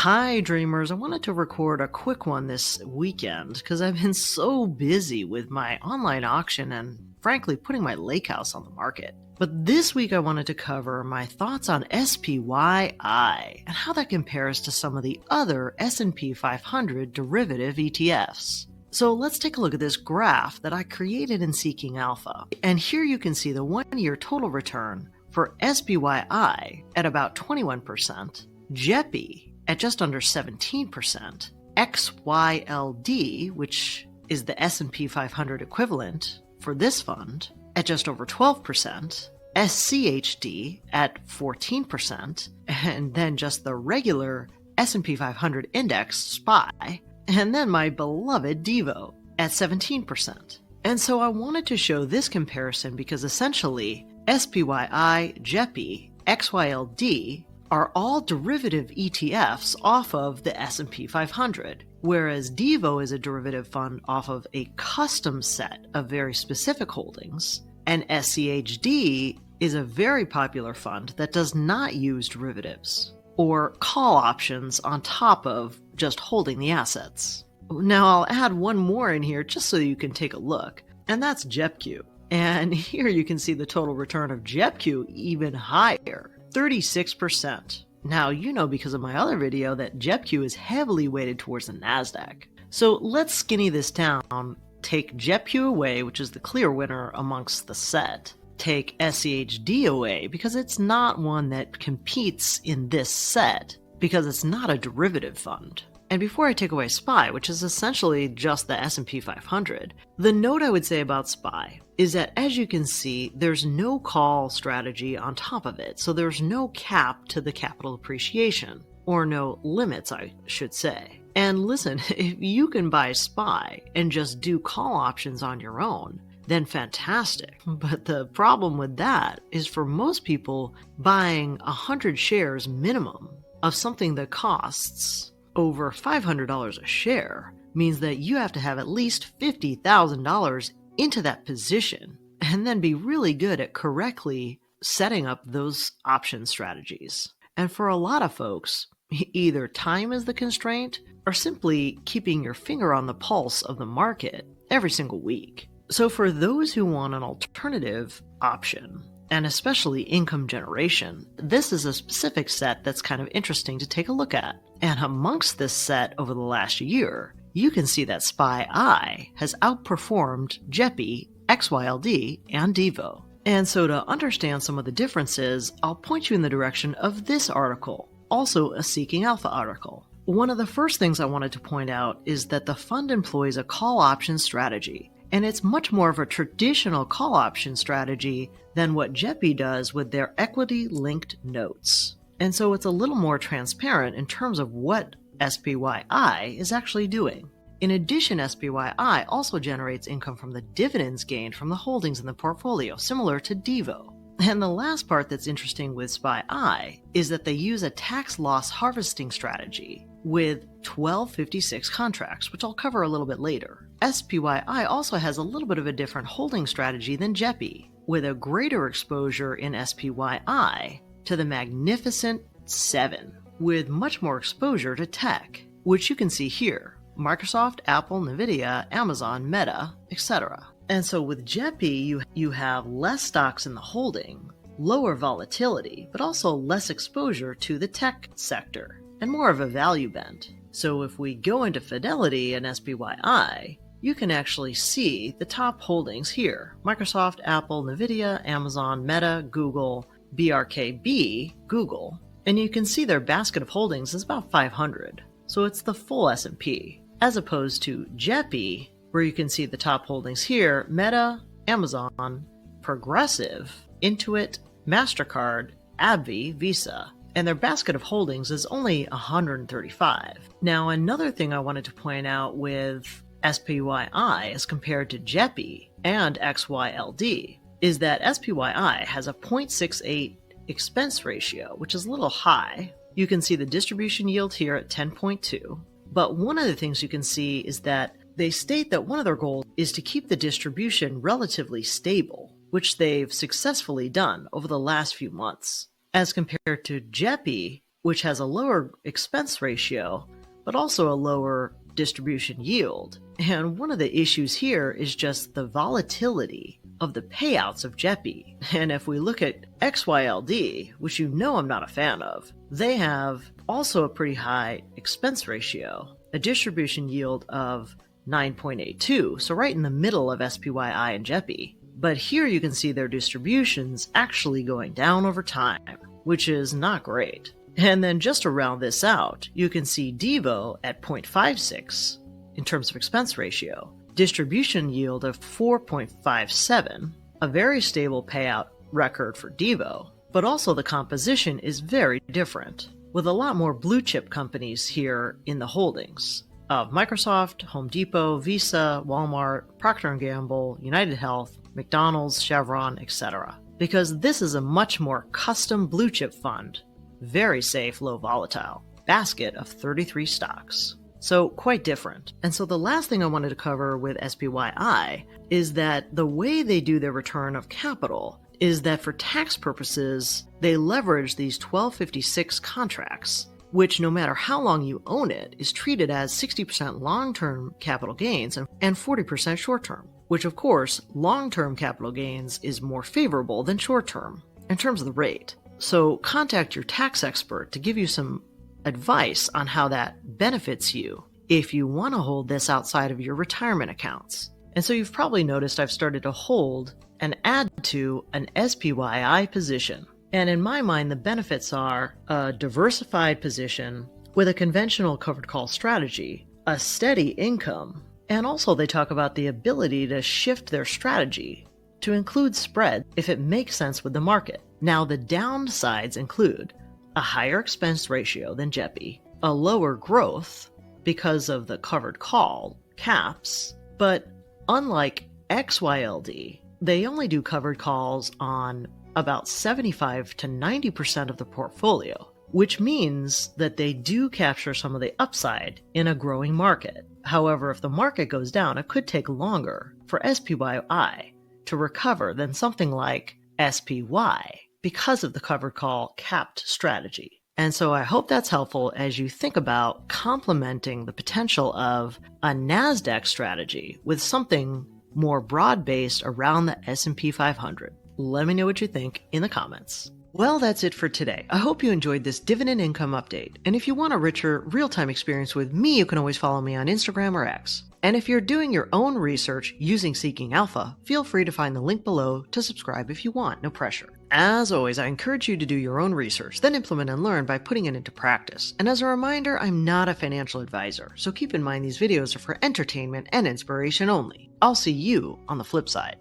Hi, dreamers. I wanted to record a quick one this weekend because I've been so busy with my online auction and, frankly, putting my lake house on the market. But this week I wanted to cover my thoughts on SPYI and how that compares to some of the other S&P 500 derivative ETFs. So let's take a look at this graph that I created in Seeking Alpha. And here you can see the 1-year total return for SPYI at about 21%, JEPI at just under 17%, XYLD, which is the S&P 500 equivalent for this fund, at just over 12%, SCHD at 14%, and then just the regular S&P 500 index, SPYI, and then my beloved DIVO at 17%. And so I wanted to show this comparison because essentially SPYI, JEPI, XYLD are all derivative ETFs off of the S&P 500, whereas DIVO is a derivative fund off of a custom set of very specific holdings, and SCHD is a very popular fund that does not use derivatives or call options on top of just holding the assets. Now I'll add one more in here just so you can take a look, and that's JEPQ. And here you can see the total return of JEPQ even higher, 36%. Now, you know because of my other video that JEPQ is heavily weighted towards the NASDAQ. So let's skinny this down, take JEPQ away, which is the clear winner amongst the set. Take SCHD away because it's not one that competes in this set because it's not a derivative fund. And before I take away SPY, which is essentially just the S&P 500, the note I would say about SPY is that, as you can see, there's no call strategy on top of it, so there's no cap to the capital appreciation, or no limits, I should say. And listen, if you can buy SPY and just do call options on your own, then fantastic. But the problem with that is for most people, buying 100 shares minimum of something that costs over $500 a share means that you have to have at least $50,000 into that position and then be really good at correctly setting up those option strategies. And for a lot of folks, either time is the constraint or simply keeping your finger on the pulse of the market every single week. So for those who want an alternative option, and especially income generation, this is a specific set that's kind of interesting to take a look at. And amongst this set over the last year, you can see that SPYI has outperformed JEPI, XYLD, and DIVO. And so to understand some of the differences, I'll point you in the direction of this article, also a Seeking Alpha article. One of the first things I wanted to point out is that the fund employs a call option strategy, and it's much more of a traditional call option strategy than what JEPI does with their equity-linked notes. And so it's a little more transparent in terms of what SPYI is actually doing. In addition, SPYI also generates income from the dividends gained from the holdings in the portfolio, similar to DIVO. And the last part that's interesting with SPYI is that they use a tax loss harvesting strategy with 1256 contracts, which I'll cover a little bit later. SPYI also has a little bit of a different holding strategy than JEPI, with a greater exposure in SPYI to the Magnificent 7, with much more exposure to tech, which you can see here: Microsoft, Apple, Nvidia, Amazon, Meta, etc. And so with JEPI, you have less stocks in the holding, lower volatility, but also less exposure to the tech sector, and more of a value bent. So if we go into Fidelity and SPYI, you can actually see the top holdings here: Microsoft, Apple, Nvidia, Amazon, Meta, Google, BRKB, Google, and you can see their basket of holdings is about 500. So it's the full S&P, as opposed to JEPI, where you can see the top holdings here: Meta, Amazon, Progressive, Intuit, MasterCard, AbbVie, Visa, and their basket of holdings is only 135. Now, another thing I wanted to point out with SPYI as compared to JEPI and XYLD is that SPYI has a 0.68 expense ratio, which is a little high. You can see the distribution yield here at 10.2. But one of the things you can see is that they state that one of their goals is to keep the distribution relatively stable, which they've successfully done over the last few months, as compared to JEPI, which has a lower expense ratio, but also a lower distribution yield. And one of the issues here is just the volatility of the payouts of JEPI. And if we look at XYLD, which you know I'm not a fan of, they have also a pretty high expense ratio, a distribution yield of 9.82, so right in the middle of SPYI and JEPI. But here you can see their distributions actually going down over time, which is not great. And then just to round this out, you can see DIVO at 0.56 in terms of expense ratio, distribution yield of 4.57, a very stable payout record for DIVO, but also the composition is very different, with a lot more blue chip companies here in the holdings of Microsoft, Home Depot, Visa, Walmart, Procter & Gamble, United Health, McDonald's, Chevron, etc. Because this is a much more custom blue chip fund, very safe, low volatile, basket of 33 stocks. So quite different. And so the last thing I wanted to cover with SPYI is that the way they do their return of capital is that for tax purposes, they leverage these 1256 contracts, which no matter how long you own it, is treated as 60% long-term capital gains and 40% short-term, which of course, long-term capital gains is more favorable than short-term in terms of the rate. So contact your tax expert to give you some advice on how that benefits you if you want to hold this outside of your retirement accounts. And so you've probably noticed I've started to hold and add to an SPYI position. And in my mind, the benefits are a diversified position with a conventional covered call strategy, a steady income, and also they talk about the ability to shift their strategy to include spread if it makes sense with the market. Now, the downsides include a higher expense ratio than JEPI, a lower growth because of the covered call caps, but unlike XYLD, they only do covered calls on about 75 to 90% of the portfolio, which means that they do capture some of the upside in a growing market. However, if the market goes down, it could take longer for SPYI to recover than something like SPY because of the covered call capped strategy. And so I hope that's helpful as you think about complementing the potential of a NASDAQ strategy with something more broad-based around the S&P 500. Let me know what you think in the comments. Well, that's it for today. I hope you enjoyed this dividend income update. And if you want a richer, real-time experience with me, you can always follow me on Instagram or X. And if you're doing your own research using Seeking Alpha, feel free to find the link below to subscribe if you want, no pressure. As always, I encourage you to do your own research, then implement and learn by putting it into practice. And as a reminder, I'm not a financial advisor, so keep in mind these videos are for entertainment and inspiration only. I'll see you on the flip side.